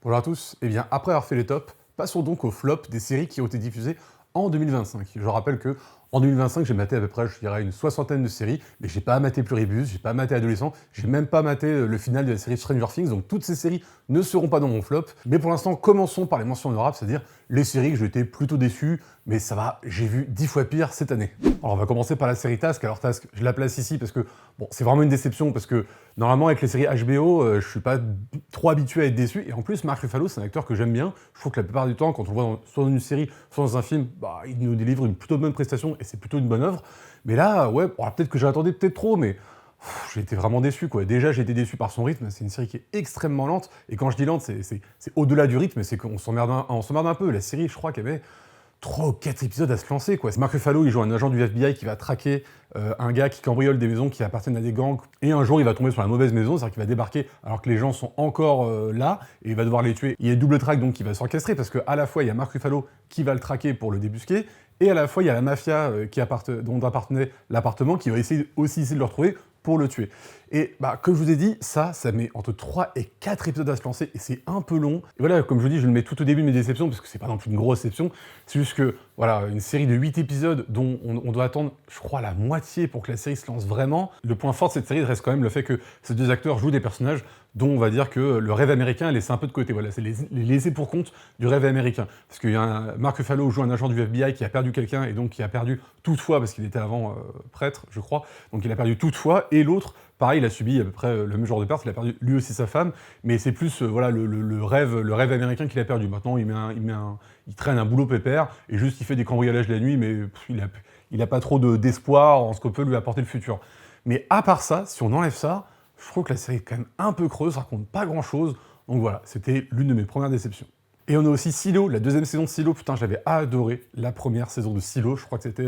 Bonjour à tous, et bien après avoir fait les tops, passons donc au flop des séries qui ont été diffusées en 2025. Je rappelle que en 2025, j'ai maté à peu près, je dirais, une soixantaine de séries, mais j'ai pas maté Pluribus, j'ai pas maté Adolescent, j'ai même pas maté le final de la série Stranger Things, donc toutes ces séries ne seront pas dans mon flop. Mais pour l'instant, commençons par les mentions honorables, c'est-à-dire les séries que j'étais plutôt déçu, mais ça va, j'ai vu 10 fois pire cette année. Alors on va commencer par la série Task. Alors Task, je la place ici parce que, bon, c'est vraiment une déception, parce que normalement avec les séries HBO, je suis pas trop habitué à être déçu, et en plus Mark Ruffalo, c'est un acteur que j'aime bien. Je trouve que la plupart du temps, quand on le voit soit dans une série, soit dans un film, bah, il nous délivre une plutôt bonne prestation, et c'est plutôt une bonne œuvre. Mais là, ouais, alors peut-être que j'attendais peut-être trop, mais j'ai été vraiment déçu, quoi. Déjà, j'ai été déçu par son rythme, c'est une série qui est extrêmement lente, et quand je dis lente, c'est au-delà du rythme, c'est qu'on s'emmerde un peu. La série, je crois qu'il y avait 3 ou 4 épisodes à se lancer, quoi. Mark Ruffalo, il joue un agent du FBI qui va traquer un gars qui cambriole des maisons qui appartiennent à des gangs, et un jour il va tomber sur la mauvaise maison, c'est-à-dire qu'il va débarquer alors que les gens sont encore là, et il va devoir les tuer. Il y a double track donc qui va s'orchestrer, parce qu'à la fois il y a Mark Ruffalo qui va le traquer pour le débusquer, et à la fois il y a la mafia dont appartenait l'appartement qui va essayer de le retrouver pour le tuer. Et bah, comme je vous ai dit, ça met entre 3 et 4 épisodes à se lancer, et c'est un peu long. Et voilà, comme je vous dis, je le mets tout au début de mes déceptions, parce que c'est pas non plus une grosse déception, c'est juste que, voilà, une série de 8 épisodes dont on doit attendre, je crois, la moitié pour que la série se lance vraiment. Le point fort de cette série reste quand même le fait que ces deux acteurs jouent des personnages dont on va dire que le rêve américain est laissé un peu de côté. Voilà, c'est les laissés pour compte du rêve américain. Parce qu'il y a Mark Ruffalo joue un agent du FBI qui a perdu quelqu'un, et donc qui a perdu toute foi, parce qu'il était avant prêtre, je crois, donc il a perdu toute foi, et l'autre, pareil, il a subi à peu près le même genre de perte, il a perdu lui aussi sa femme, mais c'est plus voilà, le rêve américain qu'il a perdu. Maintenant, il traîne un boulot pépère, et juste il fait des cambriolages la nuit, mais il a pas trop d'espoir en ce que peut lui apporter le futur. Mais à part ça, si on enlève ça, je trouve que la série est quand même un peu creuse, ça raconte pas grand-chose, donc voilà, c'était l'une de mes premières déceptions. Et on a aussi Silo, la deuxième saison de Silo. Putain, j'avais adoré la première saison de Silo. Je crois que c'était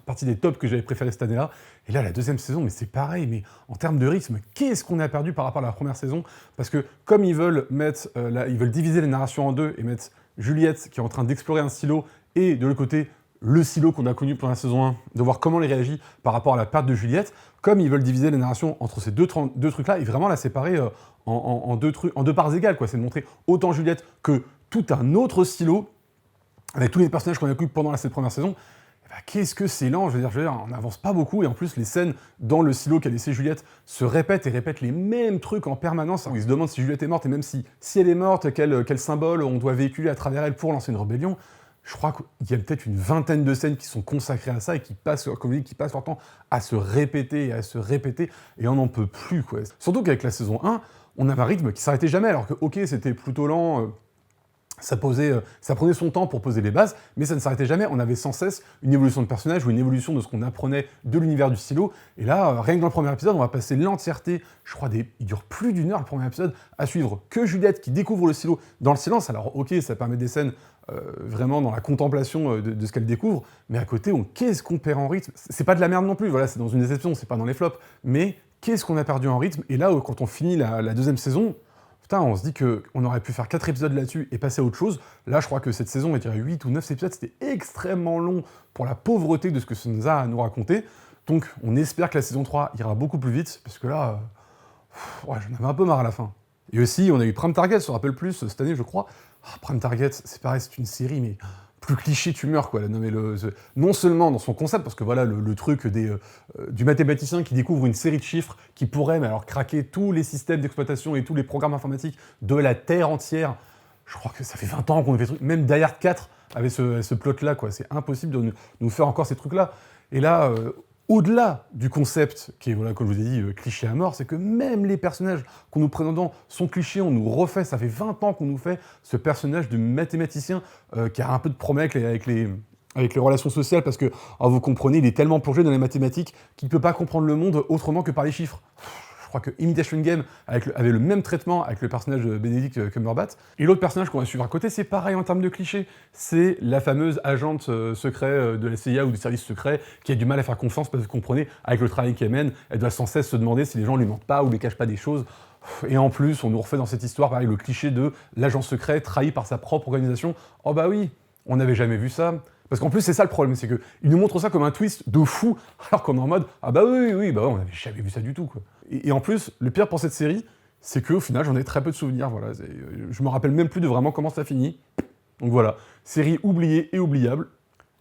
partie des tops que j'avais préféré cette année-là. Et là, la deuxième saison, mais c'est pareil. Mais en termes de rythme, qu'est-ce qu'on a perdu par rapport à la première saison? Parce que comme ils veulent ils veulent diviser les narrations en deux et mettre Juliette qui est en train d'explorer un silo, et de l'autre côté le silo qu'on a connu pendant la saison 1, de voir comment il réagit par rapport à la perte de Juliette, comme ils veulent diviser les narrations entre ces deux trucs-là, et vraiment la séparer en deux parts égales, quoi. C'est de montrer autant Juliette que tout un autre silo, avec tous les personnages qu'on a connus pendant cette première saison. Bah, qu'est-ce que c'est lent, je veux dire, on n'avance pas beaucoup, et en plus les scènes dans le silo qu'a laissé Juliette se répètent et répètent les mêmes trucs en permanence, où ils se demandent si Juliette est morte, et même si elle est morte, quel symbole on doit véhiculer à travers elle pour lancer une rébellion. Je crois qu'il y a peut-être une vingtaine de scènes qui sont consacrées à ça, et qui passent leur temps à se répéter et à se répéter, et on n'en peut plus, quoi. Surtout qu'avec la saison 1, on avait un rythme qui s'arrêtait jamais, alors que ok, c'était plutôt lent, ça prenait son temps pour poser les bases, mais ça ne s'arrêtait jamais. On avait sans cesse une évolution de personnage ou une évolution de ce qu'on apprenait de l'univers du silo. Et là, rien que dans le premier épisode, on va passer l'entièreté, je crois, il dure plus d'1 heure le premier épisode, à suivre que Juliette qui découvre le silo dans le silence. Alors ok, ça permet des scènes vraiment dans la contemplation de ce qu'elle découvre, mais à côté, qu'est-ce qu'on perd en rythme? C'est pas de la merde non plus, voilà, c'est dans une déception, c'est pas dans les flops, mais qu'est-ce qu'on a perdu en rythme? Et là, quand on finit la deuxième saison, putain, on se dit qu'on aurait pu faire 4 épisodes là-dessus et passer à autre chose. Là, je crois que cette saison, on va dire 8 ou 9 épisodes, c'était extrêmement long pour la pauvreté de ce que ça nous a à nous raconter. Donc, on espère que la saison 3 ira beaucoup plus vite, parce que là, ouais, j'en avais un peu marre à la fin. Et aussi, on a eu Prime Target sur Apple+, cette année, je crois. Prime Target, c'est pareil, c'est une série, mais plus cliché, tu meurs, quoi. Non seulement dans son concept, parce que voilà, le truc du mathématicien qui découvre une série de chiffres qui pourrait, mais alors, craquer tous les systèmes d'exploitation et tous les programmes informatiques de la Terre entière. Je crois que ça fait 20 ans qu'on fait ce truc. Même Die Hard 4 avait ce plot-là, quoi. C'est impossible de nous faire encore ces trucs-là. Et là, au-delà du concept, qui est, voilà, comme je vous ai dit, cliché à mort, c'est que même les personnages qu'on nous présente sont clichés, on nous refait, ça fait 20 ans qu'on nous fait ce personnage de mathématicien qui a un peu de problème avec les relations sociales, parce que, vous comprenez, il est tellement plongé dans les mathématiques qu'il ne peut pas comprendre le monde autrement que par les chiffres. Je crois que Imitation Game avait le même traitement avec le personnage de Benedict Cumberbatch. Et l'autre personnage qu'on va suivre à côté, c'est pareil en termes de clichés. C'est la fameuse agente secret de la CIA ou du service secret qui a du mal à faire confiance, parce que vous comprenez, avec le travail qu'elle mène, elle doit sans cesse se demander si les gens lui mentent pas ou lui cachent pas des choses. Et en plus, on nous refait dans cette histoire, pareil, le cliché de l'agent secret trahi par sa propre organisation. Oh bah oui, on n'avait jamais vu ça. Parce qu'en plus, c'est ça le problème, c'est qu'ils nous montrent ça comme un twist de fou, alors qu'on est en mode « Ah bah oui, bah on n'avait jamais vu ça du tout, quoi ». Et en plus, le pire pour cette série, c'est qu'au final, j'en ai très peu de souvenirs. Voilà, je me rappelle même plus de vraiment comment ça finit. Donc voilà, série oubliée et oubliable.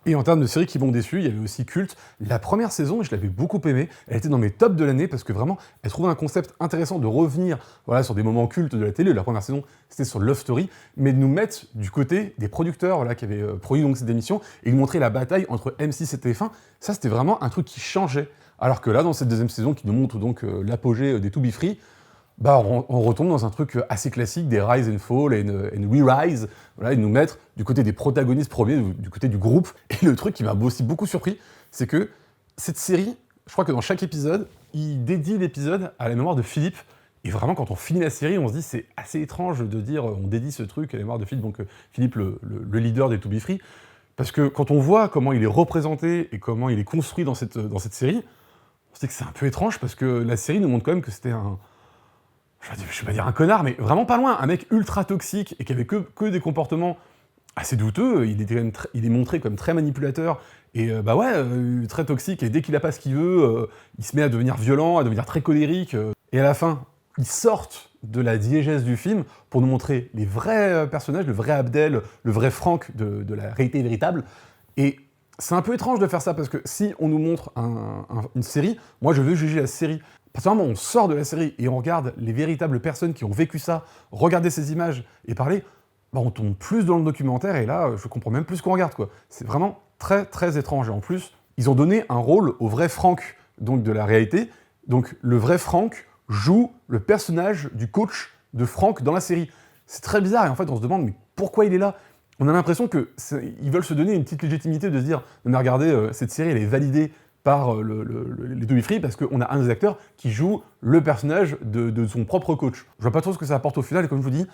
Et en termes de séries qui m'ont déçu, il y avait aussi Culte. La première saison, je l'avais beaucoup aimée. Elle était dans mes tops de l'année parce que vraiment, elle trouvait un concept intéressant de revenir voilà, sur des moments cultes de la télé. La première saison, c'était sur Love Story, mais de nous mettre du côté des producteurs voilà, qui avaient produit donc cette émission et de montrer la bataille entre M6 et TF1. Ça, c'était vraiment un truc qui changeait. Alors que là, dans cette deuxième saison, qui nous montre donc l'apogée des To Be Free, bah, on retombe dans un truc assez classique des Rise and Fall and Re-Rise, voilà, et nous mettre du côté des protagonistes premiers, du côté du groupe. Et le truc qui m'a aussi beaucoup surpris, c'est que cette série, je crois que dans chaque épisode, il dédie l'épisode à la mémoire de Philippe. Et vraiment, quand on finit la série, on se dit c'est assez étrange de dire on dédie ce truc à la mémoire de Philippe, donc Philippe, le leader des To Be Free. Parce que quand on voit comment il est représenté et comment il est construit dans cette série, on se dit que c'est un peu étrange parce que la série nous montre quand même que c'était je vais pas dire un connard, mais vraiment pas loin, un mec ultra toxique et qui avait que des comportements assez douteux. Il est montré comme très manipulateur et très toxique. Et dès qu'il a pas ce qu'il veut, il se met à devenir violent, à devenir très colérique. Et à la fin, ils sortent de la diégèse du film pour nous montrer les vrais personnages, le vrai Abdel, le vrai Franck de la réalité véritable. Et c'est un peu étrange de faire ça parce que si on nous montre une série, moi je veux juger la série. Parce que on sort de la série et on regarde les véritables personnes qui ont vécu ça, regarder ces images et parler, bah on tombe plus dans le documentaire et là, je comprends même plus ce qu'on regarde, quoi. C'est vraiment très, très étrange. Et en plus, ils ont donné un rôle au vrai Franck, donc de la réalité. Donc le vrai Franck joue le personnage du coach de Franck dans la série. C'est très bizarre et en fait, on se demande, mais pourquoi il est là ? On a l'impression qu'ils veulent se donner une petite légitimité de se dire, mais regardez, cette série, elle est validée par les To Be Free parce qu'on a un des acteurs qui joue le personnage de son propre coach. Je vois pas trop ce que ça apporte au final, et comme je vous dis,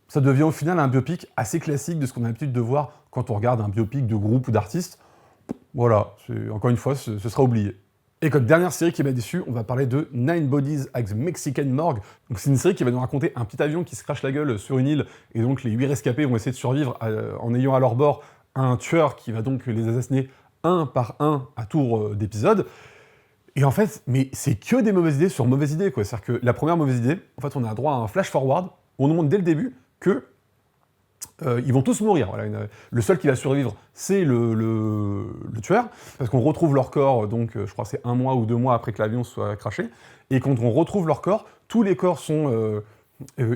ça devient au final un biopic assez classique de ce qu'on a l'habitude de voir quand on regarde un biopic de groupe ou d'artiste. Voilà, encore une fois, ce sera oublié. Et comme dernière série qui m'a déçu, on va parler de Nine Bodies at the Mexican Morgue. Donc c'est une série qui va nous raconter un petit avion qui se crache la gueule sur une île, et donc les 8 rescapés vont essayer de survivre en ayant à leur bord un tueur qui va donc les assassiner un par un à tour d'épisode. Et en fait, mais c'est que des mauvaises idées sur mauvaises idées, quoi. C'est-à-dire que la première mauvaise idée, en fait, on a droit à un flash forward où on nous montre dès le début que ils vont tous mourir. Voilà, le seul qui va survivre, c'est le tueur, parce qu'on retrouve leur corps, donc je crois que c'est 1 mois ou 2 mois après que l'avion soit crashé, et quand on retrouve leur corps, tous les corps sont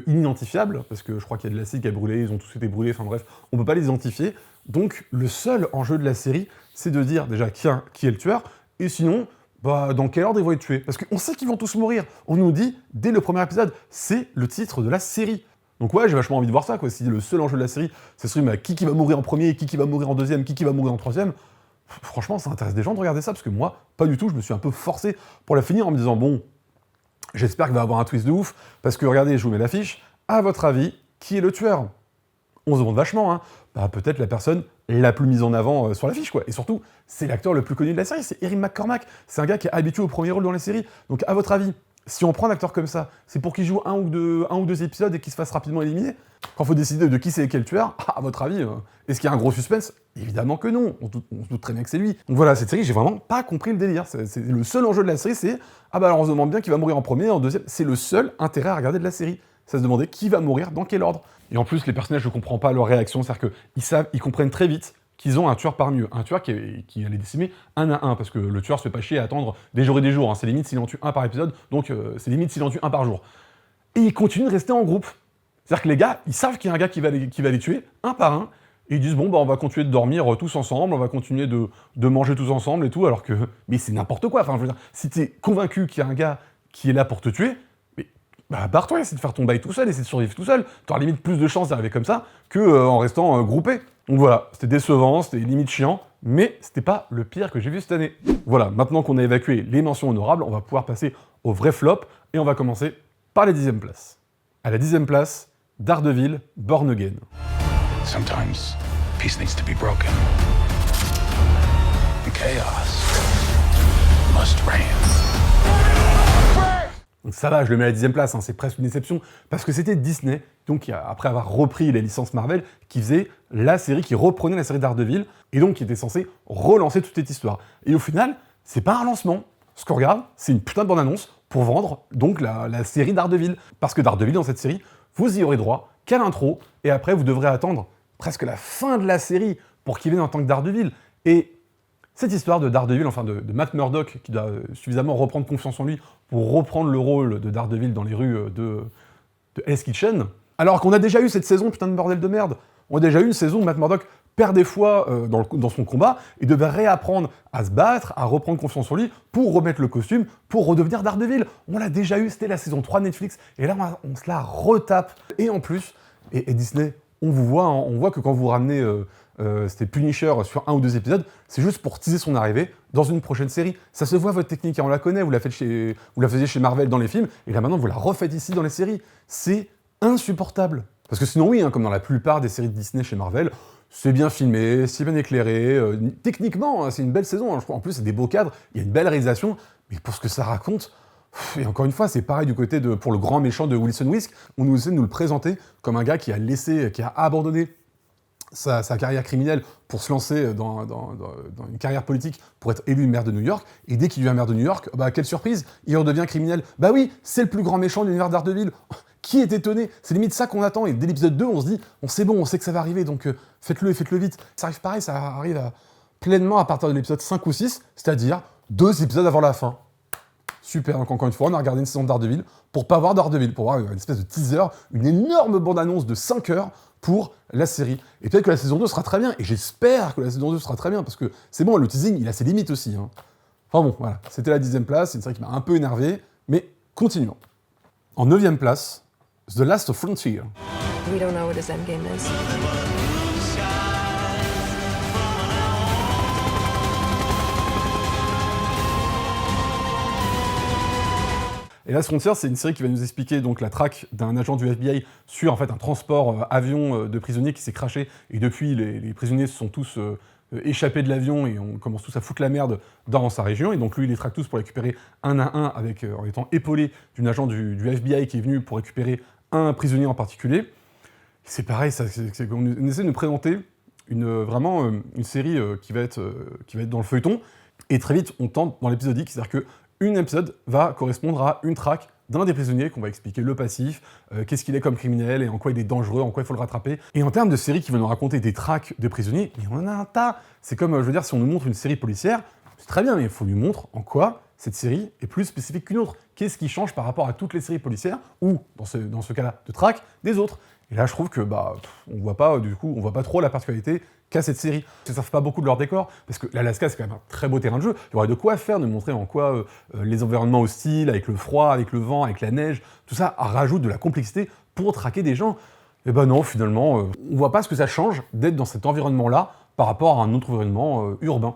inidentifiables, parce que je crois qu'il y a de l'acide qui a brûlé, ils ont tous été brûlés, enfin bref, on peut pas les identifier. Donc le seul enjeu de la série, c'est de dire déjà qui est le tueur, et sinon, bah, dans quel ordre ils vont être tués. Parce qu'on sait qu'ils vont tous mourir. On nous dit, dès le premier épisode, c'est le titre de la série. Donc ouais, j'ai vachement envie de voir ça, quoi. Si le seul enjeu de la série, c'est celui qui va mourir en premier, qui va mourir en deuxième, qui va mourir en troisième, franchement, ça intéresse des gens de regarder ça, parce que moi, pas du tout, je me suis un peu forcé pour la finir en me disant, bon, j'espère qu'il va y avoir un twist de ouf, parce que regardez, je vous mets l'affiche, à votre avis, qui est le tueur ? On se demande vachement, hein. Bah, peut-être la personne la plus mise en avant sur l'affiche, quoi. Et surtout, c'est l'acteur le plus connu de la série, c'est Erin McCormack. C'est un gars qui est habitué au premier rôle dans les séries. Donc, à votre avis, si on prend un acteur comme ça, c'est pour qu'il joue un ou deux épisodes et qu'il se fasse rapidement éliminer ? Quand il faut décider de qui c'est quel tueur, à votre avis, est-ce qu'il y a un gros suspense ? Évidemment que non, on se doute très bien que c'est lui. Donc voilà, cette série, j'ai vraiment pas compris le délire. C'est le seul enjeu de la série, c'est « Ah bah alors on se demande bien qui va mourir en premier, en deuxième ». C'est le seul intérêt à regarder de la série. Ça se demandait qui va mourir, dans quel ordre. Et en plus, les personnages, je comprends pas leur réaction, c'est-à-dire qu'ils comprennent très vite qu'ils ont un tueur parmi eux, un tueur qui allait décimer un à un, parce que le tueur se fait pas chier à attendre des jours et des jours, hein. C'est limite s'il en tue un par épisode, donc c'est limite s'il en tue un par jour. Et ils continuent de rester en groupe. C'est-à-dire que les gars, ils savent qu'il y a un gars qui va les tuer, un par un, et ils disent, bon, bah on va continuer de dormir tous ensemble, on va continuer de manger tous ensemble et tout, alors que... Mais c'est n'importe quoi, enfin je veux dire, si t'es convaincu qu'il y a un gars qui est là pour te tuer, bah barre-toi, essaie de faire ton bail tout seul, essaie de survivre tout seul. T'auras limite plus de chances d'arriver comme ça que en restant groupé. Donc voilà, c'était décevant, c'était limite chiant, mais c'était pas le pire que j'ai vu cette année. Voilà, maintenant qu'on a évacué les mentions honorables, on va pouvoir passer au vrai flop, et on va commencer par les 10e places. À la 10e place, Daredevil, Born Again. Sometimes peace needs to be broken. And chaos must reign. Donc ça va, je le mets à la 10e place, hein, c'est presque une déception, parce que c'était Disney, donc après avoir repris les licences Marvel, qui faisait la série, qui reprenait la série Daredevil, et donc qui était censé relancer toute cette histoire. Et au final, c'est pas un lancement. Ce qu'on regarde, c'est une putain de bande-annonce, pour vendre donc la série Daredevil. Parce que Daredevil, dans cette série, vous y aurez droit qu'à l'intro, et après vous devrez attendre presque la fin de la série pour qu'il vienne en tant que Daredevil. Et cette histoire de Daredevil, enfin de Matt Murdock, qui doit suffisamment reprendre confiance en lui pour reprendre le rôle de Daredevil dans les rues de Hell's Kitchen, alors qu'on a déjà eu cette saison, putain de bordel de merde, on a déjà eu une saison où Matt Murdock perd des fois dans son combat, et devait réapprendre à se battre, à reprendre confiance en lui, pour remettre le costume, pour redevenir Daredevil. On l'a déjà eu, c'était la saison 3 de Netflix, et là on se la retape. Et en plus, et Disney, on vous voit, hein, on voit que quand vous ramenez c'était Punisher sur 1 ou 2 épisodes, c'est juste pour teaser son arrivée dans une prochaine série. Ça se voit, votre technique, et on la connaît, vous la faisiez chez Marvel dans les films, et là maintenant vous la refaites ici dans les séries. C'est insupportable. Parce que sinon oui, hein, comme dans la plupart des séries de Disney chez Marvel, c'est bien filmé, c'est bien éclairé, techniquement, hein, c'est une belle saison, hein, je crois. En plus, c'est des beaux cadres, il y a une belle réalisation, mais pour ce que ça raconte, et encore une fois, c'est pareil du côté pour le grand méchant de Wilson Fisk, on nous essaie de nous le présenter comme un gars qui a abandonné sa carrière criminelle pour se lancer dans une carrière politique pour être élu maire de New York, et dès qu'il devient maire de New York, bah quelle surprise, il redevient criminel. Bah oui, c'est le plus grand méchant de l'univers Daredevil. Qui est étonné? C'est limite ça qu'on attend, et dès l'épisode 2, on se dit, c'est bon, on sait que ça va arriver, donc faites-le et faites-le vite. Ça arrive pareil, ça arrive pleinement à partir de l'épisode 5 ou 6, c'est-à-dire 2 épisodes avant la fin. Super, donc encore une fois, on a regardé une saison de Daredevil pour pas voir Daredevil, pour voir une espèce de teaser, une énorme bande-annonce de 5 heures pour la série. Et peut-être que la saison 2 sera très bien, et j'espère que la saison 2 sera très bien, parce que c'est bon, le teasing, il a ses limites aussi. Hein. Enfin bon, voilà, c'était la 10e place, c'est une série qui m'a un peu énervé, mais continuons. En 9e place, The Last Frontier. We don't know what his endgame is. Et Last Frontier, c'est une série qui va nous expliquer donc la traque d'un agent du FBI sur en fait un transport avion de prisonniers qui s'est crashé, et depuis les prisonniers se sont tous échappés de l'avion et on commence tous à foutre la merde dans sa région, et donc lui il les traque tous pour récupérer un à un en étant épaulé d'une agent du FBI qui est venu pour récupérer un prisonnier en particulier. C'est pareil, on essaie de nous présenter vraiment une série qui va être dans le feuilleton, et très vite on tente dans l'épisodique, c'est-à-dire que un épisode va correspondre à une traque d'un des prisonniers, qu'on va expliquer le passif, qu'est-ce qu'il est comme criminel, et en quoi il est dangereux, en quoi il faut le rattraper. Et en termes de série qui va nous raconter des traques de prisonniers, mais on en a un tas. C'est comme, je veux dire, si on nous montre une série policière, c'est très bien, mais il faut nous montrer en quoi cette série est plus spécifique qu'une autre. Qu'est-ce qui change par rapport à toutes les séries policières, ou, dans ce cas-là, de traque, des autres. Et là, je trouve que, on voit pas trop la particularité qu'a cette série. Ils ne savent pas beaucoup de leur décor, parce que l'Alaska, c'est quand même un très beau terrain de jeu. Il y aurait de quoi faire, de montrer en quoi les environnements hostiles, avec le froid, avec le vent, avec la neige, tout ça rajoute de la complexité pour traquer des gens. Et ben non, finalement, on voit pas ce que ça change d'être dans cet environnement-là par rapport à un autre environnement urbain.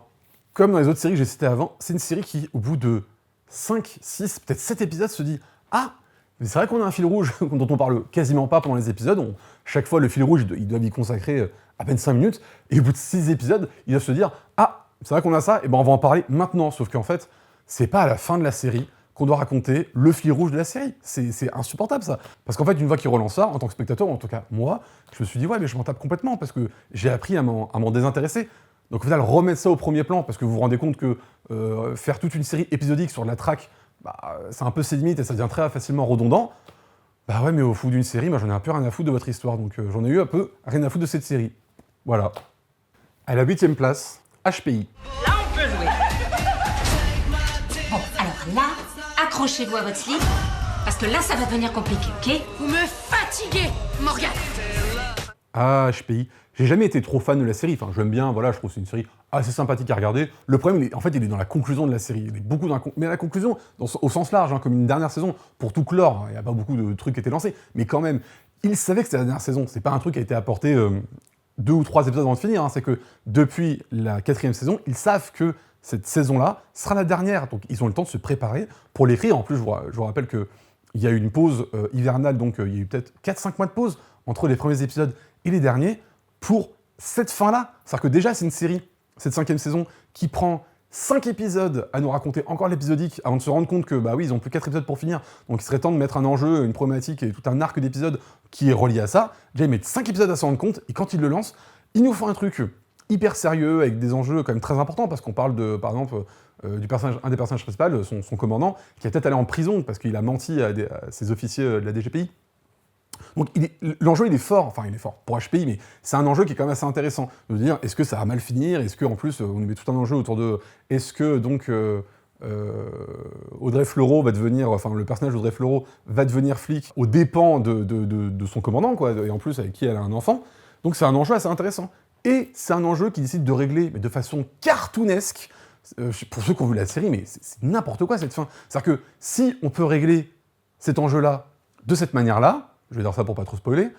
Comme dans les autres séries que j'ai citées avant, c'est une série qui, au bout de 5, 6, peut-être 7 épisodes, se dit « Ah, mais c'est vrai qu'on a un fil rouge dont on parle quasiment pas pendant les épisodes. Chaque fois, le fil rouge, ils doivent y consacrer à peine 5 minutes. Et au bout de 6 épisodes, ils doivent se dire « Ah, c'est vrai qu'on a ça, et ben on va en parler maintenant. » Sauf qu'en fait, c'est pas à la fin de la série qu'on doit raconter le fil rouge de la série. C'est insupportable, ça. Parce qu'en fait, une fois qu'ils relancent ça, en tant que spectateur, ou en tout cas moi, je me suis dit « Ouais, mais je m'en tape complètement, parce que j'ai appris à m'en désintéresser. » Donc au final, remettre ça au premier plan, parce que vous vous rendez compte que faire toute une série épisodique sur de la traque, c'est un peu ses limites et ça devient très facilement redondant. Bah ouais, mais au fond d'une série, moi j'en ai un peu rien à foutre de votre histoire, donc j'en ai eu un peu rien à foutre de cette série. Voilà. À la 8e place, HPI. Là, on peut jouer. Bon, alors là, accrochez-vous à votre slip, parce que là, ça va devenir compliqué, ok? Vous me fatiguez, Morgane. Ah, HPI. J'ai jamais été trop fan de la série, enfin j'aime bien, voilà, je trouve que c'est une série assez sympathique à regarder. Le problème, il est dans la conclusion de la série. Il est beaucoup dans mais la conclusion, au sens large, hein, comme une dernière saison, pour tout clore, il n'y a pas beaucoup de trucs qui étaient lancés, mais quand même, ils savaient que c'était la dernière saison, c'est pas un truc qui a été apporté 2 ou 3 épisodes avant de finir, hein. C'est que depuis la 4e saison, ils savent que cette saison-là sera la dernière, donc ils ont le temps de se préparer pour l'écrire. En plus, je vous rappelle qu'il y a eu une pause hivernale, donc il y a eu peut-être 4-5 mois de pause entre les premiers épisodes et les derniers, pour cette fin-là. C'est-à-dire que déjà, c'est une série, cette 5e saison, qui prend 5 épisodes à nous raconter encore l'épisodique, avant de se rendre compte que, ils ont plus 4 épisodes pour finir, donc il serait temps de mettre un enjeu, une problématique et tout un arc d'épisodes qui est relié à ça. Déjà, ils mettent 5 épisodes à s'en rendre compte, et quand ils le lancent, ils nous font un truc hyper sérieux, avec des enjeux quand même très importants, parce qu'on parle de, par exemple, un des personnages principaux, son commandant, qui est peut-être allé en prison parce qu'il a menti à ses officiers de la DGPI. Donc l'enjeu il est fort pour HPI, mais c'est un enjeu qui est quand même assez intéressant. De dire, est-ce que ça va mal finir? Est-ce qu'en plus, on nous met tout un enjeu autour de... Est-ce que donc Audrey Fleurot va devenir... Enfin, le personnage d'Audrey Fleurot va devenir flic aux dépens de son commandant, quoi, et en plus avec qui elle a un enfant. Donc c'est un enjeu assez intéressant. Et c'est un enjeu qui décide de régler, mais de façon cartoonesque, pour ceux qui ont vu la série, mais c'est n'importe quoi cette fin. C'est-à-dire que si on peut régler cet enjeu-là de cette manière-là, je vais dire ça pour pas trop spoiler,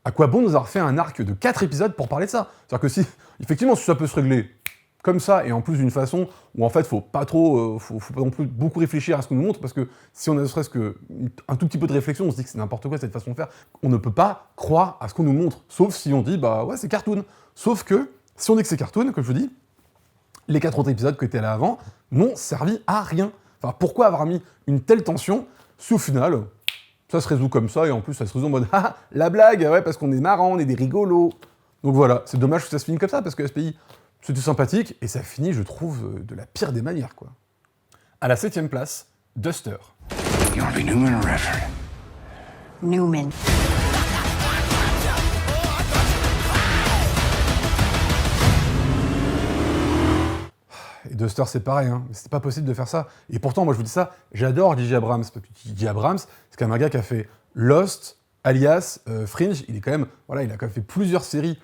à quoi bon nous avoir fait un arc de 4 épisodes pour parler de ça? C'est-à-dire que si, effectivement, si ça peut se régler comme ça, et en plus d'une façon où en fait faut pas non plus beaucoup réfléchir à ce qu'on nous montre, parce que si on a ne serait-ce qu'un tout petit peu de réflexion, on se dit que c'est n'importe quoi cette façon de faire, on ne peut pas croire à ce qu'on nous montre, sauf si on dit, bah ouais, c'est cartoon. Sauf que, si on dit que c'est cartoon, comme je vous dis, les 4 autres épisodes qui étaient là avant n'ont servi à rien. Enfin, pourquoi avoir mis une telle tension si au final, ça se résout comme ça, et en plus ça se résout en mode « Ah, la blague, ouais, parce qu'on est marrant, on est des rigolos ». Donc voilà, c'est dommage que ça se finisse comme ça, parce que SPI, c'était sympathique, et ça finit, je trouve, de la pire des manières, quoi. À la 7ème place, Duster. You want to be Newman or Redford? Newman. Et Duster, c'est pareil, hein. C'était pas possible de faire ça. Et pourtant, moi je vous dis ça, j'adore J.J. Abrams. J.J. Abrams, c'est quand même un gars qui a fait Lost, Alias, Fringe. Il est quand même, voilà, il a quand même fait plusieurs séries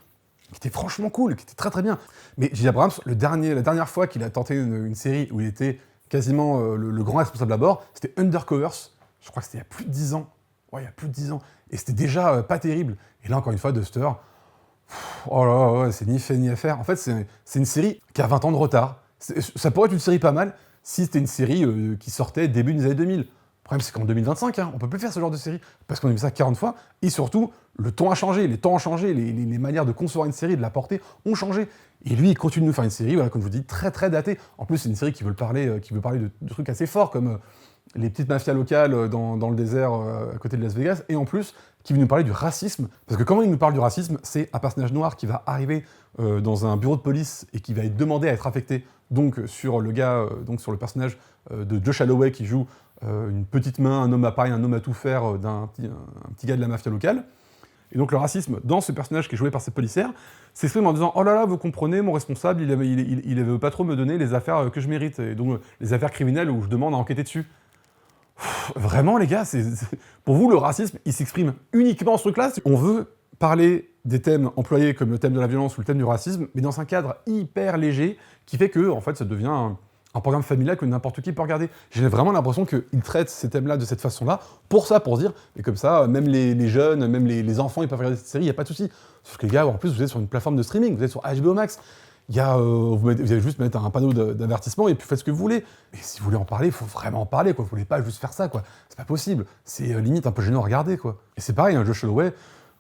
qui étaient franchement cool, qui étaient très très bien. Mais J.J. Abrams, la dernière fois qu'il a tenté une série où il était quasiment le grand responsable à bord, c'était Undercovers. Je crois que c'était il y a plus de 10 ans. Ouais, il y a plus de 10 ans. Et c'était déjà pas terrible. Et là, encore une fois, Duster, oh là là, ouais, c'est ni fait ni à faire. En fait, c'est une série qui a 20 ans de retard. Ça pourrait être une série pas mal si c'était une série qui sortait début des années 2000. Le problème, c'est qu'en 2025, on peut plus faire ce genre de série, parce qu'on a vu ça 40 fois, et surtout, le temps a changé, les temps ont changé, les manières de concevoir une série, de la porter, ont changé. Et lui, il continue de nous faire une série, voilà, comme je vous dis, très très datée. En plus, c'est une série qui veut parler de trucs assez forts, comme les petites mafias locales dans le désert à côté de Las Vegas, et en plus, qui veut nous parler du racisme. Parce que comment il nous parle du racisme, c'est un personnage noir qui va arriver dans un bureau de police et qui va être demandé à être affecté donc sur le personnage de Josh Holloway qui joue une petite main, un homme à pareil, un homme à tout faire d'un petit gars de la mafia locale. Et donc le racisme dans ce personnage qui est joué par cette policière s'exprime en disant « Oh là là, vous comprenez, mon responsable, il veut pas trop me donner les affaires que je mérite, et donc les affaires criminelles où je demande à enquêter dessus. » Vraiment les gars, pour vous le racisme, il s'exprime uniquement dans ce truc-là. On veut parler des thèmes employés comme le thème de la violence ou le thème du racisme, mais dans un cadre hyper léger qui fait que en fait, ça devient un programme familial que n'importe qui peut regarder. J'ai vraiment l'impression qu'ils traitent ces thèmes-là de cette façon-là, pour ça, pour se dire, mais comme ça, même les jeunes, même les enfants, ils peuvent regarder cette série, il n'y a pas de souci. Sauf que les gars, en plus, vous êtes sur une plateforme de streaming, vous êtes sur HBO Max, vous allez juste mettre un panneau d'avertissement et puis faites ce que vous voulez. Mais si vous voulez en parler, il faut vraiment en parler, quoi. Vous voulez pas juste faire ça, quoi. C'est pas possible. C'est limite un peu gênant à regarder, quoi. Et c'est pareil, Josh Holloway,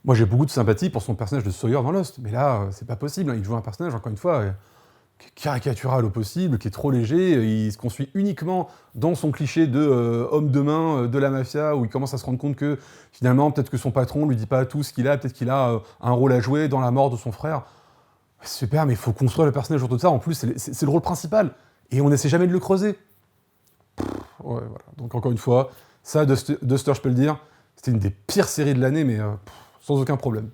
moi j'ai beaucoup de sympathie pour son personnage de Sawyer dans Lost, mais là, c'est pas possible. Il joue un personnage, encore une fois, qui est caricatural au possible, qui est trop léger, il se construit uniquement dans son cliché de homme de main de la mafia, où il commence à se rendre compte que finalement, peut-être que son patron lui dit pas tout ce qu'il a, peut-être qu'il a un rôle à jouer dans la mort de son frère. Super, mais il faut construire le personnage autour de ça, en plus c'est le rôle principal, et on n'essaie jamais de le creuser. Ouais, voilà. Donc encore une fois, ça, Duster, je peux le dire, c'était une des pires séries de l'année, mais sans aucun problème.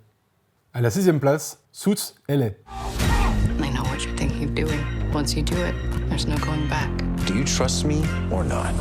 À la 6ème place, Suits LA. I know what you're thinking of doing. Once you do it, there's no going back. Do you trust me or not?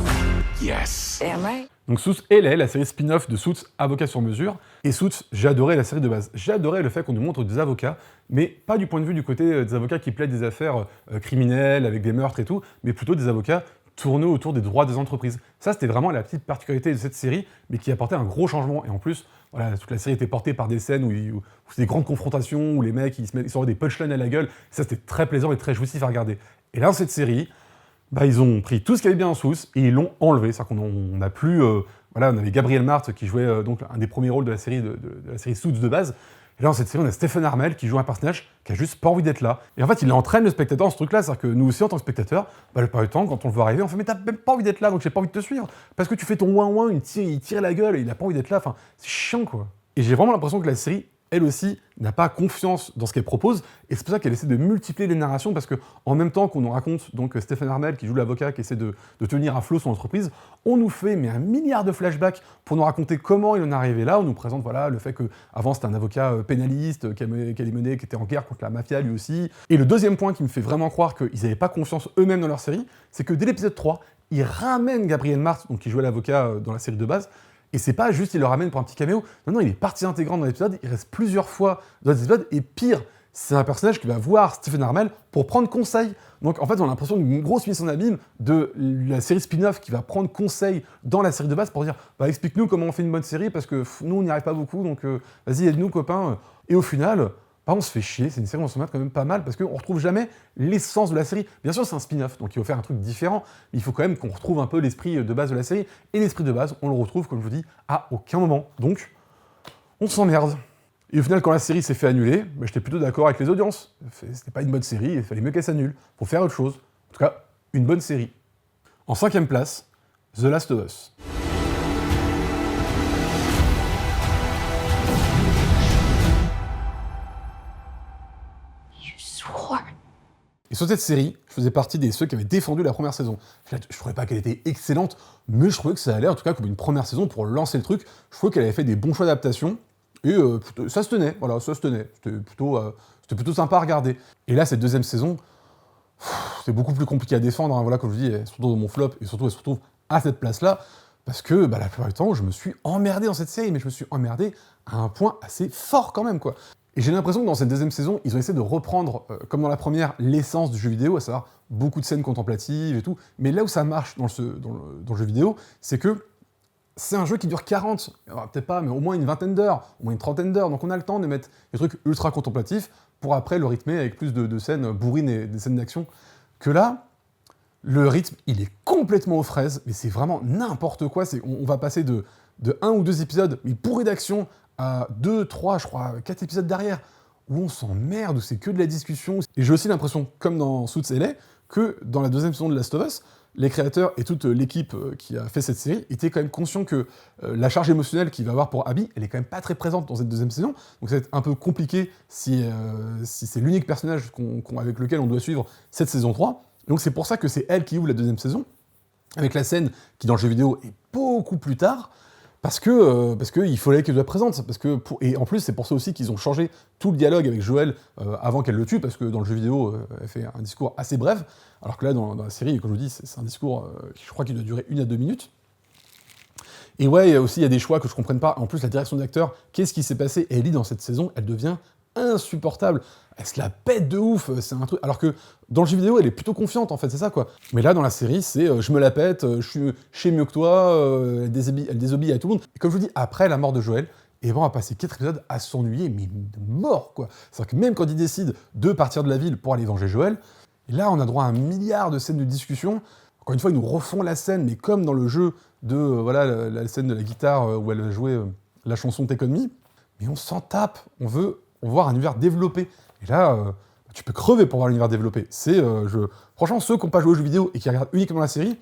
Yes. Damn right. Donc Suits LA, la série spin-off de Suits, Avocat sur mesure. Et Suits, j'ai adoré la série de base. J'ai adoré le fait qu'on nous montre des avocats, mais pas du point de vue du côté des avocats qui plaident des affaires criminelles, avec des meurtres et tout, mais plutôt des avocats tournés autour des droits des entreprises. Ça, c'était vraiment la petite particularité de cette série, mais qui apportait un gros changement. Et en plus, voilà, toute la série était portée par des scènes où c'est des grandes confrontations, où les mecs ils s'envoient des punchlines à la gueule. Ça, c'était très plaisant et très jouissif à regarder. Et là, dans cette série, ils ont pris tout ce qu'il y avait bien en Suits et ils l'ont enlevé. C'est-à-dire qu'on n'a plus... on avait Gabriel Marthe qui jouait donc un des premiers rôles de la série Suits de base. Et là, dans cette série, on a Stephen Armel qui joue un personnage qui a juste pas envie d'être là. Et en fait, il entraîne le spectateur dans ce truc-là. C'est-à-dire que nous aussi, en tant que spectateurs, le plupart du temps, quand on le voit arriver, on fait « Mais t'as même pas envie d'être là, donc j'ai pas envie de te suivre. Parce que tu fais ton ouin-ouin, il tire la gueule, et il a pas envie d'être là. » Enfin, c'est chiant, quoi. Et j'ai vraiment l'impression que la série elle aussi, n'a pas confiance dans ce qu'elle propose, et c'est pour ça qu'elle essaie de multiplier les narrations, parce que en même temps qu'on nous raconte donc Stephen Amell, qui joue l'avocat, qui essaie de tenir à flot son entreprise, on nous fait un milliard de flashbacks pour nous raconter comment il en est arrivé là. On nous présente voilà, le fait qu'avant c'était un avocat pénaliste, qui était en guerre contre la mafia lui aussi. Et le deuxième point qui me fait vraiment croire qu'ils n'avaient pas confiance eux-mêmes dans leur série, c'est que dès l'épisode 3, ils ramènent Gabriel Marthe, donc qui jouait l'avocat dans la série de base, et c'est pas juste il le ramène pour un petit caméo, non, il est partie intégrante dans l'épisode, il reste plusieurs fois dans l'épisode, et pire, c'est un personnage qui va voir Stephen Amell pour prendre conseil. Donc en fait, on a l'impression d'une grosse mise en abîme de la série spin-off qui va prendre conseil dans la série de base pour dire « explique-nous comment on fait une bonne série, parce que nous, on n'y arrive pas beaucoup, donc vas-y, aide-nous, copain. » Et au final, on se fait chier, c'est une série où on s'en met quand même pas mal, parce qu'on retrouve jamais l'essence de la série. Bien sûr, c'est un spin-off, donc il faut faire un truc différent, mais il faut quand même qu'on retrouve un peu l'esprit de base de la série, et l'esprit de base, on le retrouve, comme je vous dis, à aucun moment. Donc, on s'emmerde. Et au final, quand la série s'est fait annuler, j'étais plutôt d'accord avec les audiences. C'était pas une bonne série, il fallait mieux qu'elle s'annule. Faut faire autre chose. En tout cas, une bonne série. En 5e place, The Last of Us. You swore. Et sur cette série, je faisais partie de ceux qui avaient défendu la première saison. Je trouvais pas qu'elle était excellente, mais je trouvais que ça allait, en tout cas, comme une première saison pour lancer le truc. Je trouvais qu'elle avait fait des bons choix d'adaptation. Et ça se tenait, voilà, ça se tenait. C'était plutôt sympa à regarder. Et là, cette deuxième saison, c'est beaucoup plus compliqué à défendre, hein, voilà, comme je vous dis, elle se retrouve dans mon flop, et surtout, elle se retrouve à cette place-là, parce que la plupart du temps, je me suis emmerdé dans cette série, mais je me suis emmerdé à un point assez fort quand même, quoi. Et j'ai l'impression que dans cette deuxième saison, ils ont essayé de reprendre, comme dans la première, l'essence du jeu vidéo, à savoir beaucoup de scènes contemplatives et tout, mais là où ça marche dans le jeu vidéo, c'est que c'est un jeu qui dure 40, peut-être pas, mais au moins une vingtaine d'heures, au moins une trentaine d'heures, donc on a le temps de mettre des trucs ultra contemplatifs pour après le rythmer avec plus de scènes bourrines et des scènes d'action. Que là, le rythme, il est complètement aux fraises, mais c'est vraiment n'importe quoi. On va passer de 1 ou 2 épisodes, mais bourrés d'action, à 2, 3, je crois, 4 épisodes derrière, où on s'emmerde, où c'est que de la discussion. Et j'ai aussi l'impression, comme dans Suits LA, que dans la deuxième saison de Last of Us, les créateurs et toute l'équipe qui a fait cette série étaient quand même conscients que la charge émotionnelle qu'il va avoir pour Abby, elle est quand même pas très présente dans cette deuxième saison, donc ça va être un peu compliqué si c'est l'unique personnage avec lequel on doit suivre cette saison 3. Donc c'est pour ça que c'est elle qui ouvre la deuxième saison, avec la scène qui dans le jeu vidéo est beaucoup plus tard, parce qu'il fallait qu'elle soit présente, et en plus c'est pour ça aussi qu'ils ont changé tout le dialogue avec Joël avant qu'elle le tue, parce que dans le jeu vidéo, elle fait un discours assez bref, alors que là, dans la série, comme je vous dis, c'est un discours qui, je crois qu'il doit durer 1 à 2 minutes. Et ouais, il y a des choix que je ne comprenne pas. En plus, la direction d'acteur, qu'est-ce qui s'est passé? Ellie, dans cette saison, elle devient insupportable. Elle se la pète de ouf, c'est un truc... Alors que dans le jeu vidéo, elle est plutôt confiante, en fait, c'est ça, quoi. Mais là, dans la série, c'est je me la pète, je sais mieux que toi, elle désobéit à tout le monde. Et comme je vous dis, après la mort de Joël, on va passer 4 épisodes à s'ennuyer, mais de mort, quoi. C'est-à-dire que même quand ils décident de partir de la ville pour aller venger Joël, et là, on a droit à 1 milliard de scènes de discussion. Encore une fois, ils nous refont la scène, mais comme dans le jeu de la scène de la guitare où elle a joué la chanson Take On Me. Mais on s'en tape. On veut voir un univers développé. Et là, tu peux crever pour voir l'univers développé. Franchement, ceux qui n'ont pas joué aux jeux vidéo et qui regardent uniquement la série,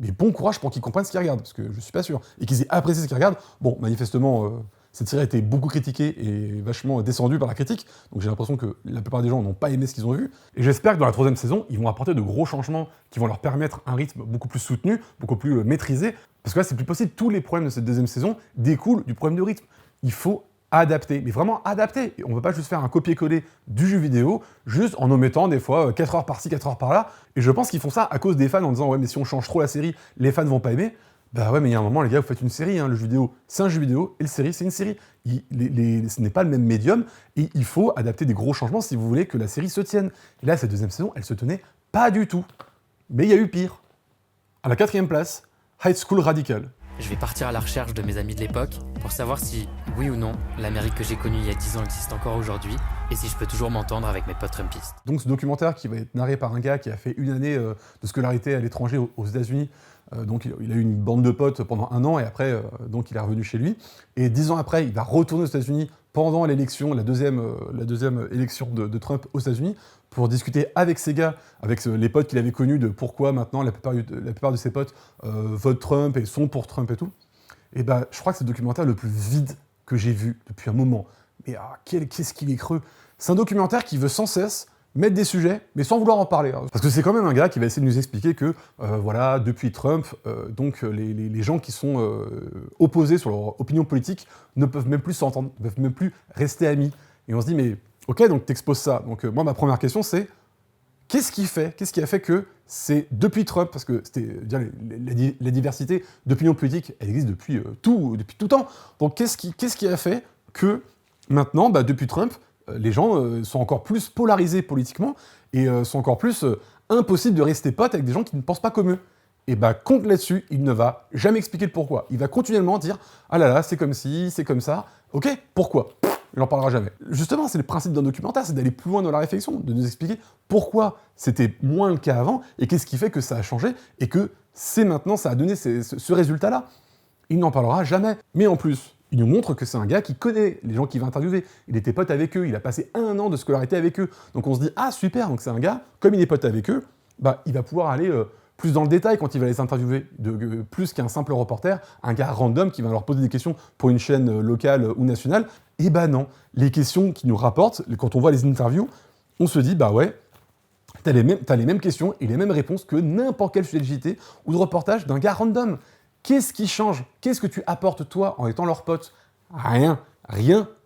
mais bon courage pour qu'ils comprennent ce qu'ils regardent, parce que je suis pas sûr. Et qu'ils aient apprécié ce qu'ils regardent. Bon, manifestement, cette série a été beaucoup critiquée et vachement descendue par la critique, donc j'ai l'impression que la plupart des gens n'ont pas aimé ce qu'ils ont vu. Et j'espère que dans la 3e saison, ils vont apporter de gros changements qui vont leur permettre un rythme beaucoup plus soutenu, beaucoup plus maîtrisé, parce que là, c'est plus possible. Tous les problèmes de cette 2e saison découlent du problème de rythme. Il faut adapter, mais vraiment adapter. On ne peut pas juste faire un copier-coller du jeu vidéo, juste en omettant des fois 4 heures par-ci, 4 heures par-là. Et je pense qu'ils font ça à cause des fans en disant « Ouais, mais si on change trop la série, les fans vont pas aimer ». Bah ouais, mais il y a un moment, les gars, vous faites une série, hein. Le jeu vidéo, c'est un jeu vidéo, et le série, c'est une série. Ce n'est pas le même médium, et il faut adapter des gros changements si vous voulez que la série se tienne. Et là, cette 2e saison, elle se tenait pas du tout. Mais il y a eu pire. À la 4e place, High School Radical. Je vais partir à la recherche de mes amis de l'époque pour savoir si, oui ou non, l'Amérique que j'ai connue il y a 10 ans existe encore aujourd'hui et si je peux toujours m'entendre avec mes potes trumpistes. Donc ce documentaire qui va être narré par un gars qui a fait 1 année de scolarité à l'étranger aux États-Unis, donc il a eu une bande de potes pendant 1 an et après donc il est revenu chez lui. Et 10 ans après, il va retourner aux États-Unis pendant l'élection, la deuxième élection de Trump aux États-Unis, pour discuter avec ces gars, avec les potes qu'il avait connus, de pourquoi maintenant la plupart de ses potes votent Trump et sont pour Trump et tout. Et bah, je crois que c'est le documentaire le plus vide que j'ai vu depuis un moment. mais qu'est-ce qu'il est creux. C'est un documentaire qui veut sans cesse mettre des sujets, mais sans vouloir en parler. Parce que c'est quand même un gars qui va essayer de nous expliquer que, voilà, depuis Trump, donc les gens qui sont opposés sur leur opinion politique ne peuvent même plus s'entendre, ne peuvent même plus rester amis. Et on se dit, mais ok, donc t'exposes ça. Donc moi, ma première question, c'est qu'est-ce qui a fait que c'est depuis Trump, parce que la diversité d'opinion politique, elle existe depuis tout temps. Donc qu'est-ce qui a fait que maintenant, depuis Trump, les gens sont encore plus polarisés politiquement et sont encore plus impossible de rester potes avec des gens qui ne pensent pas comme eux. Et compte là-dessus, il ne va jamais expliquer le pourquoi. Il va continuellement dire « Ah là là, c'est comme ci, c'est comme ça. Ok, pourquoi ?» Il n'en parlera jamais. Justement, c'est le principe d'un documentaire, c'est d'aller plus loin dans la réflexion, de nous expliquer pourquoi c'était moins le cas avant et qu'est-ce qui fait que ça a changé et que c'est maintenant, ça a donné ce résultat-là. Il n'en parlera jamais. Mais en plus, il nous montre que c'est un gars qui connaît les gens qu'il va interviewer. Il était pote avec eux, il a passé 1 an de scolarité avec eux. Donc on se dit « Ah super, donc c'est un gars, comme il est pote avec eux, il va pouvoir aller plus dans le détail quand il va les interviewer, plus qu'un simple reporter, un gars random qui va leur poser des questions pour une chaîne locale ou nationale. » Et non, les questions qu'il nous rapportent, quand on voit les interviews, on se dit ouais, t'as les mêmes questions et les mêmes réponses que n'importe quel sujet de JT ou de reportage d'un gars random. Qu'est-ce qui change? Qu'est-ce que tu apportes toi en étant leur pote? Rien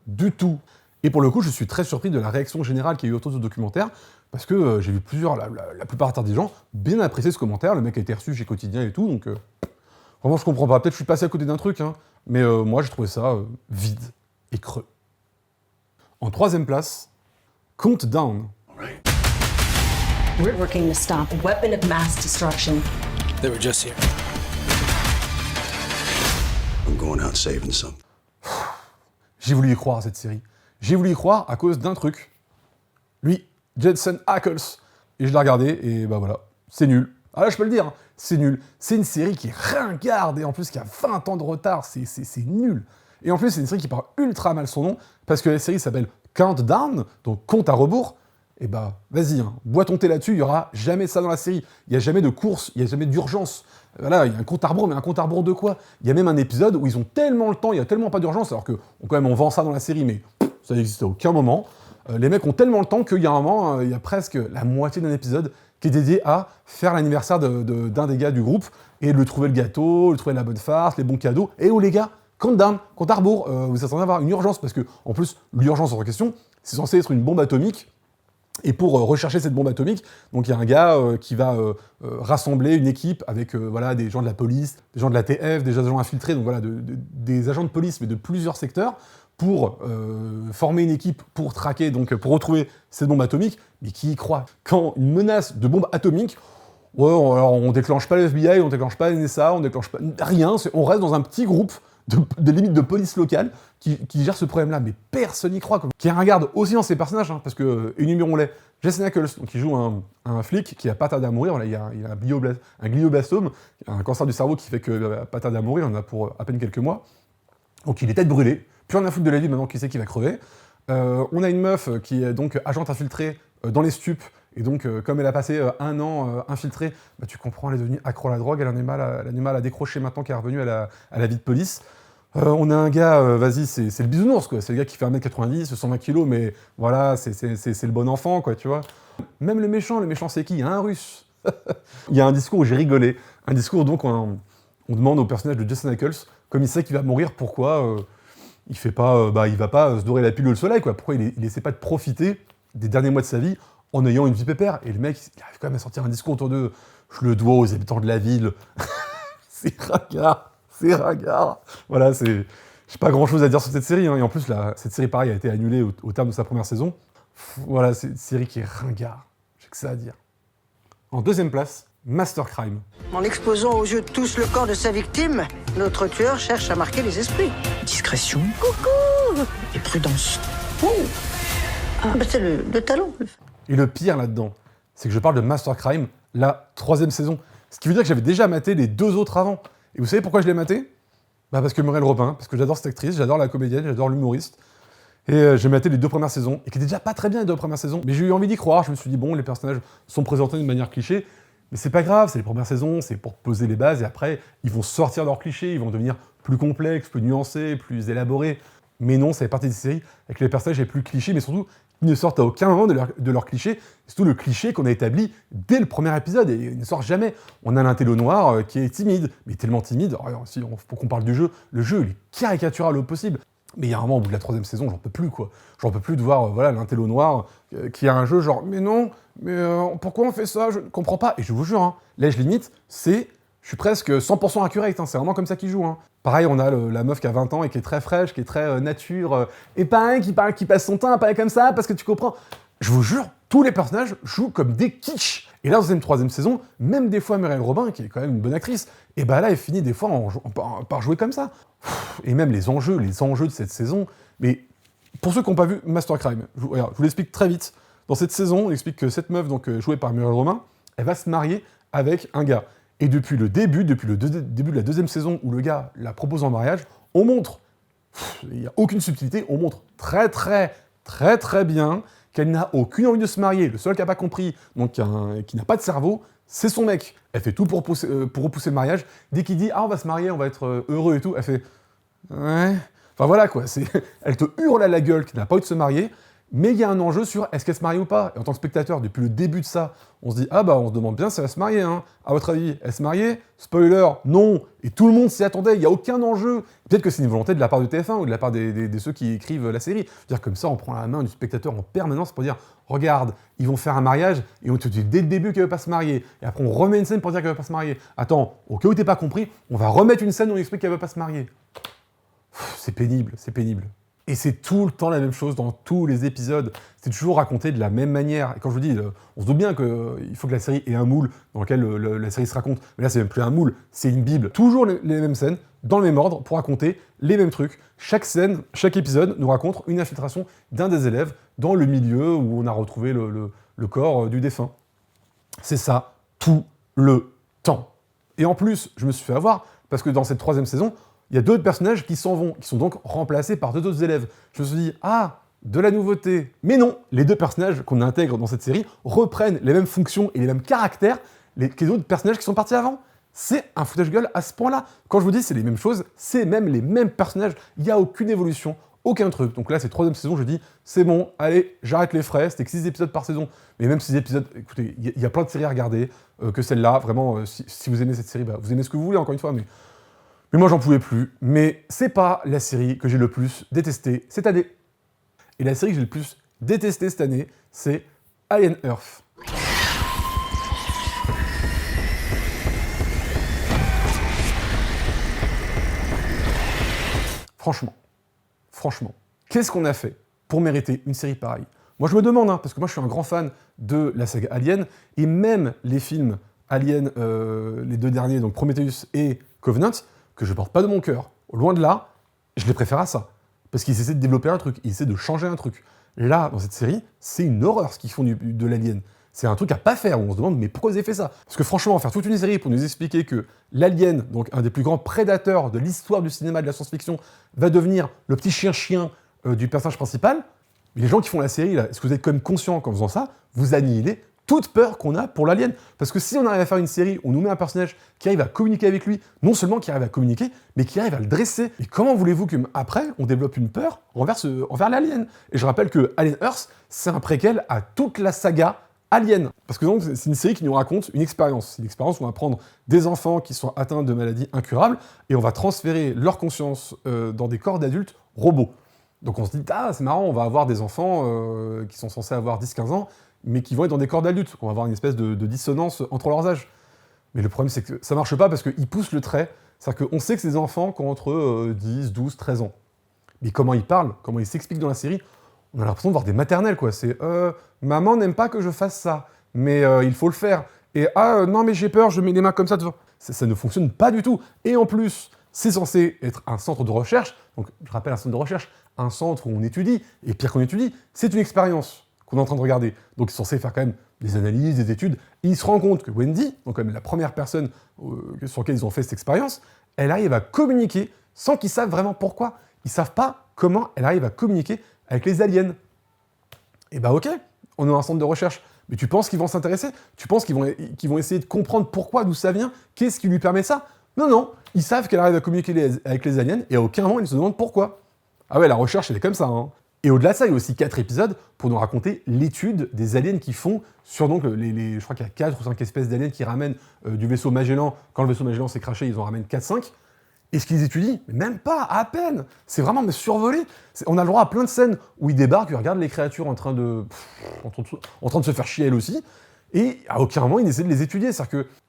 du tout. Et pour le coup, je suis très surpris de la réaction générale qu'il y a eu autour de ce documentaire, parce que j'ai vu la plupart des gens bien apprécier ce commentaire. Le mec a été reçu chez Quotidien et tout, donc vraiment je comprends pas. Peut-être que je suis passé à côté d'un truc, mais moi j'ai trouvé ça vide et creux. En 3e place, Countdown. We're working to stop a weapon of mass destruction. They were just here. I'm going out saving some. J'ai voulu y croire à cette série. J'ai voulu y croire à cause d'un truc. Lui, Jensen Ackles. Et je l'ai regardé et voilà, c'est nul. Ah là, je peux le dire, c'est nul. C'est une série qui est ringarde et en plus qui a 20 ans de retard, c'est nul. Et en plus, c'est une série qui parle ultra mal son nom, parce que la série s'appelle Countdown, donc compte à rebours. Et vas-y, bois ton thé là-dessus, il n'y aura jamais ça dans la série. Il n'y a jamais de course, il n'y a jamais d'urgence. Voilà, il y a un compte à rebours, mais un compte à rebours de quoi? Il y a même un épisode où ils ont tellement le temps, il n'y a tellement pas d'urgence, alors que on vend ça dans la série, mais ça n'existe à aucun moment. Les mecs ont tellement le temps qu'il y a un moment, il y a presque la moitié d'un épisode qui est dédié à faire l'anniversaire d'un des gars du groupe, et de lui trouver le gâteau, lui trouver la bonne farce, les bons cadeaux. Et les gars, countdown, compte à rebours, vous êtes censé avoir une urgence, parce que, en plus, l'urgence en question, c'est censé être une bombe atomique, et pour rechercher cette bombe atomique, donc il y a un gars qui va rassembler une équipe avec des gens de la police, des gens de la TF, des agents infiltrés, donc des agents de police, mais de plusieurs secteurs, pour former une équipe pour traquer, donc pour retrouver cette bombe atomique. Mais qui y croit? Quand une menace de bombe atomique, alors on déclenche pas le FBI, on déclenche pas la NSA, on déclenche pas rien, on reste dans un petit groupe de limites de police locale qui gère ce problème-là, mais personne n'y croit. Qui regarde aussi dans ses personnages, parce que, énumérons-les, Jensen Ackles, donc il joue un flic qui a pas tardé à mourir, il a un glioblastome, un cancer du cerveau qui fait que pas tardé à mourir, il en a pour à peine quelques mois, donc il est tête brûlée, plus rien à foutre de la vie maintenant qu'il sait qu'il va crever. On a une meuf qui est donc agente infiltrée dans les stupes, et donc comme elle a passé 1 an infiltrée, tu comprends, elle est devenue accro à la drogue, elle a du mal à décrocher maintenant qu'elle est revenue à la vie de police. On a un gars, c'est le bisounours, quoi. C'est le gars qui fait 1m90, 120 kg, mais voilà, c'est le bon enfant, quoi, tu vois. Même le méchant c'est qui? Un russe. Il y a un discours où j'ai rigolé. Un discours, donc, on demande au personnage de Jensen Ackles, comme il sait qu'il va mourir, pourquoi il fait pas, il va pas se dorer la pilule au soleil, quoi. Pourquoi il essaie pas de profiter des derniers mois de sa vie en ayant une vie pépère? Et le mec, il arrive quand même à sortir un discours autour de « Je le dois aux habitants de la ville. » C'est ringard. Voilà, j'ai pas grand-chose à dire sur cette série, Et en plus, cette série, pareil, a été annulée au terme de sa première saison. Voilà, c'est une série qui est ringard. J'ai que ça à dire. En 2e place, Master Crime. En exposant aux yeux de tous le corps de sa victime, notre tueur cherche à marquer les esprits. Discrétion. Coucou. Et prudence. C'est le talent. Et le pire là-dedans, c'est que je parle de Master Crime, la 3e saison. Ce qui veut dire que j'avais déjà maté les 2 autres avant. Et vous savez pourquoi je l'ai maté? Parce que Muriel Robin, parce que j'adore cette actrice, j'adore la comédienne, j'adore l'humoriste. Et j'ai maté les 2 premières saisons, et qui étaient déjà pas très bien les 2 premières saisons. Mais j'ai eu envie d'y croire, je me suis dit, bon, les personnages sont présentés d'une manière cliché, mais c'est pas grave, c'est les premières saisons, c'est pour poser les bases, et après, ils vont sortir leurs clichés, ils vont devenir plus complexes, plus nuancés, plus élaborés. Mais non, ça fait partie des séries avec les personnages les plus clichés, mais surtout, qui ne sortent à aucun moment de leur cliché. C'est surtout le cliché qu'on a établi dès le premier épisode, et il ne sort jamais. On a l'intello noir qui est timide, mais tellement timide, si faut qu'on parle du jeu, le jeu il est caricatural au possible. Mais il y a un moment, au bout de la 3e saison, j'en peux plus, quoi. J'en peux plus de voir l'intello noir qui a un jeu genre « Mais non, mais pourquoi on fait ça? Je ne comprends pas. » Et je vous jure, hein, l'âge limite, je suis presque 100% accurate, hein, c'est vraiment comme ça qu'il joue. Hein. Pareil, on a la meuf qui a 20 ans et qui est très fraîche, qui est très nature, et pareil, qui passe son temps à parler comme ça, parce que tu comprends. Je vous jure, tous les personnages jouent comme des quiches. Et là, dans cette 3e saison, même des fois Muriel Robin, qui est quand même une bonne actrice, et bah là, elle finit des fois par jouer comme ça. Et même les enjeux de cette saison, mais pour ceux qui n'ont pas vu Master Crime, je vous l'explique très vite. Dans cette saison, on explique que cette meuf, donc jouée par Muriel Robin, elle va se marier avec un gars. Et depuis le début de la 2e saison où le gars la propose en mariage, on montre, il n'y a aucune subtilité, on montre très très très très bien qu'elle n'a aucune envie de se marier. Le seul qui n'a pas compris, donc qui n'a pas de cerveau, c'est son mec. Elle fait tout pour repousser le mariage. Dès qu'il dit « Ah, on va se marier, on va être heureux et tout », elle fait « Ouais ». Enfin voilà quoi, elle te hurle à la gueule qu'elle n'a pas envie de se marier, mais il y a un enjeu sur est-ce qu'elle se marie ou pas. Et en tant que spectateur, depuis le début de ça, on se dit « Ah bah on se demande bien si elle va se marier, hein. À votre avis, elle se marier? Spoiler, non. Et tout le monde s'y attendait, il n'y a aucun enjeu. Peut-être que c'est une volonté de la part de TF1 ou de la part de ceux qui écrivent la série. C'est-à-dire comme ça, on prend la main du spectateur en permanence pour dire « Regarde, ils vont faire un mariage et on te dit dès le début qu'elle ne veut pas se marier. Et après on remet une scène pour dire qu'elle ne veut pas se marier. Attends, au cas où t'es pas compris, on va remettre une scène où on explique qu'elle ne veut pas se marier. » C'est pénible, c'est pénible. Et c'est tout le temps la même chose dans tous les épisodes. C'est toujours raconté de la même manière. Et quand je vous dis, on se doute bien qu'il faut que la série ait un moule dans lequel la série se raconte. Mais là, c'est même plus un moule, c'est une bible. Toujours les mêmes scènes, dans le même ordre, pour raconter les mêmes trucs. Chaque scène, chaque épisode nous raconte une infiltration d'un des élèves dans le milieu où on a retrouvé le corps du défunt. C'est ça, tout le temps. Et en plus, je me suis fait avoir, parce que dans cette 3e saison, il y a d'autres personnages qui s'en vont, qui sont donc remplacés par 2 autres élèves. Je me suis dit, ah, de la nouveauté. Mais non, les 2 personnages qu'on intègre dans cette série reprennent les mêmes fonctions et les mêmes caractères que les autres personnages qui sont partis avant. C'est un foutage-gueule à ce point-là. Quand je vous dis c'est les mêmes choses, c'est même les mêmes personnages. Il n'y a aucune évolution, aucun truc. Donc là, c'est 3e saison, je dis, c'est bon, allez, j'arrête les frais, c'était que 6 épisodes par saison. Mais même 6 épisodes, écoutez, il y a plein de séries à regarder, que celle-là, vraiment, si vous aimez cette série, bah, vous aimez ce que vous voulez, encore une fois, mais moi, j'en pouvais plus. Mais c'est pas la série que j'ai le plus détestée cette année. Et la série que j'ai le plus détestée cette année, c'est Alien Earth. Franchement, qu'est-ce qu'on a fait pour mériter une série pareille? Moi, je me demande, parce que moi, je suis un grand fan de la saga Alien, et même les films Alien, les 2 derniers, donc Prometheus et Covenant, que je porte pas de mon cœur. Loin de là, je les préfère à ça. Parce qu'ils essaient de développer un truc, ils essaient de changer un truc. Là, dans cette série, c'est une horreur ce qu'ils font de l'Alien. C'est un truc à pas faire, où on se demande, mais pourquoi ils ont fait ça? Parce que franchement, faire toute une série pour nous expliquer que l'Alien, donc un des plus grands prédateurs de l'histoire du cinéma de la science-fiction, va devenir le petit chien-chien du personnage principal, mais les gens qui font la série, là, est-ce que vous êtes quand même conscients qu'en faisant ça, vous annihilez toute peur qu'on a pour l'alien. Parce que si on arrive à faire une série où on nous met un personnage qui arrive à communiquer avec lui, non seulement qui arrive à communiquer, mais qui arrive à le dresser. Et comment voulez-vous qu'après, on développe une peur envers l'alien? Et je rappelle que Alien Earth, c'est un préquel à toute la saga Alien. Parce que donc, c'est une série qui nous raconte une expérience. C'est une expérience où on va prendre des enfants qui sont atteints de maladies incurables et on va transférer leur conscience dans des corps d'adultes robots. Donc on se dit, ah, c'est marrant, on va avoir des enfants qui sont censés avoir 10-15 ans, mais qui vont être dans des corps d'adultes. On va avoir une espèce de dissonance entre leurs âges. Mais le problème, c'est que ça marche pas parce qu'ils poussent le trait. C'est-à-dire qu'on sait que c'est des enfants qui ont entre 10, 12, 13 ans. Mais comment ils parlent, comment ils s'expliquent dans la série, on a l'impression de voir des maternelles, quoi. C'est « Maman n'aime pas que je fasse ça, mais il faut le faire. » Et « Ah, non, mais j'ai peur, je mets les mains comme ça. » Ça ne fonctionne pas du tout. Et en plus, c'est censé être un centre de recherche. Donc, je rappelle un centre de recherche, un centre où on étudie. Et pire qu'on étudie, c'est une expérience qu'on est en train de regarder. Donc, ils sont censés faire quand même des analyses, des études. Et ils se rendent compte que Wendy, donc quand même la première personne sur laquelle ils ont fait cette expérience, elle arrive à communiquer sans qu'ils savent vraiment pourquoi. Ils savent pas comment elle arrive à communiquer avec les aliens. Et bah ok, on est dans un centre de recherche. Mais tu penses qu'ils vont s'intéresser? Tu penses qu'ils vont essayer de comprendre pourquoi, d'où ça vient? Qu'est-ce qui lui permet ça? Non, non, ils savent qu'elle arrive à communiquer avec les aliens et à aucun moment ils se demandent pourquoi. Ah ouais, la recherche, elle est comme ça, hein. Et au-delà de ça, il y a aussi 4 épisodes pour nous raconter l'étude des aliens qui font sur donc je crois qu'il y a 4 ou 5 espèces d'aliens qui ramènent du vaisseau Magellan. Quand le vaisseau Magellan s'est crashé, ils en ramènent 4-5. Et ce qu'ils étudient, mais même pas, à peine. C'est vraiment mais survolé. On a le droit à plein de scènes où ils débarquent, ils regardent les créatures en train de se faire chier elles aussi. Et à aucun moment, ils essaient de les étudier.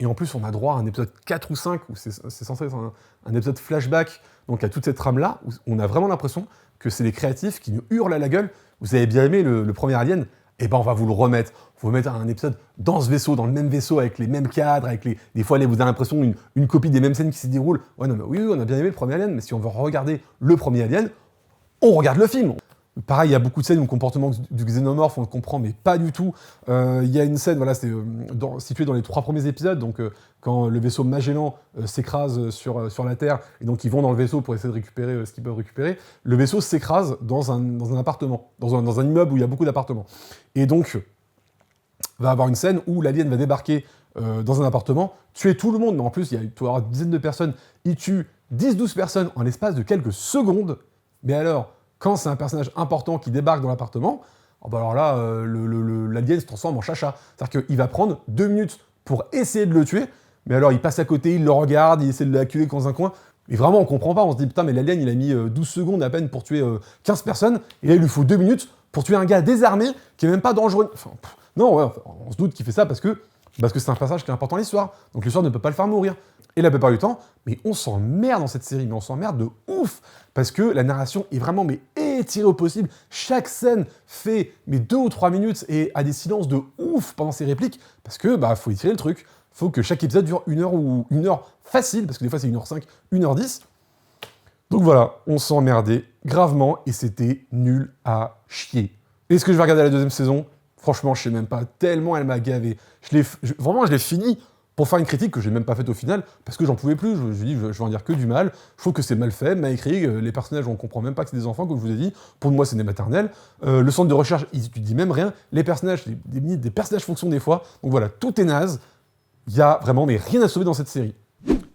Et en plus, on a droit à un épisode 4 ou 5, où c'est censé être un épisode flashback, donc à toute cette trame-là, où on a vraiment l'impression que c'est les créatifs qui nous hurlent à la gueule. Vous avez bien aimé le premier Alien? Eh ben on va vous le remettre. On va vous mettre un épisode dans ce vaisseau, dans le même vaisseau, avec les mêmes cadres, des fois, là, vous avez l'impression une copie des mêmes scènes qui se déroulent. Ouais, non, mais oui, on a bien aimé le premier Alien, mais si on veut regarder le premier Alien, on regarde le film. Pareil, il y a beaucoup de scènes où le comportement du xénomorphe, on le comprend, mais pas du tout. Il y a une scène, voilà, c'est situé dans les 3 premiers épisodes, donc quand le vaisseau Magellan s'écrase sur la Terre, et donc ils vont dans le vaisseau pour essayer de récupérer ce qu'ils peuvent récupérer, le vaisseau s'écrase dans un appartement, dans un immeuble où il y a beaucoup d'appartements. Et donc, va avoir une scène où l'alien va débarquer dans un appartement, tuer tout le monde, mais en plus, il doit y avoir une dizaine de personnes, il tue 10-12 personnes en l'espace de quelques secondes, mais alors, quand c'est un personnage important qui débarque dans l'appartement, oh bah alors là, l'alien se transforme en chacha. C'est-à-dire qu'il va prendre 2 minutes pour essayer de le tuer, mais alors il passe à côté, il le regarde, il essaie de l'acculer dans un coin, et vraiment on comprend pas, on se dit putain mais l'alien il a mis 12 secondes à peine pour tuer 15 personnes, et là il lui faut 2 minutes pour tuer un gars désarmé qui est même pas dangereux. Enfin, non, ouais, on se doute qu'il fait ça parce que c'est un passage qui est important à l'histoire, donc l'histoire ne peut pas le faire mourir. Et la plupart du temps, mais on s'emmerde dans cette série, mais on s'emmerde de ouf, parce que la narration est vraiment étirée au possible. Chaque scène fait 2 ou 3 minutes et a des silences de ouf pendant ses répliques, parce que faut étirer le truc. Faut que chaque épisode dure 1 heure ou 1 heure facile, parce que des fois c'est 1h05, 1h10. Donc voilà, on s'emmerdait gravement et c'était nul à chier. Est-ce que je vais regarder la 2e saison? Franchement, je sais même pas, tellement elle m'a gavé. Vraiment, je l'ai fini pour faire une critique que j'ai même pas faite au final, parce que j'en pouvais plus, je me suis dit, je vais en dire que du mal, je trouve que c'est mal fait, mal écrit, les personnages, on comprend même pas que c'est des enfants, comme je vous ai dit, pour moi c'est des maternelles, le centre de recherche, ils étudient même rien, les personnages, des personnages fonctions des fois, donc voilà, tout est naze, il y a vraiment rien à sauver dans cette série.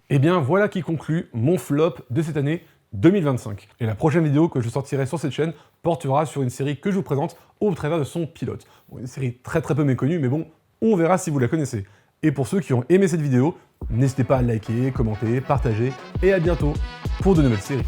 Et bien voilà qui conclut mon flop de cette année 2025. Et la prochaine vidéo que je sortirai sur cette chaîne portera sur une série que je vous présente au travers de son pilote. Bon, une série très peu méconnue, mais bon, on verra si vous la connaissez. Et pour ceux qui ont aimé cette vidéo, n'hésitez pas à liker, commenter, partager, et à bientôt pour de nouvelles séries.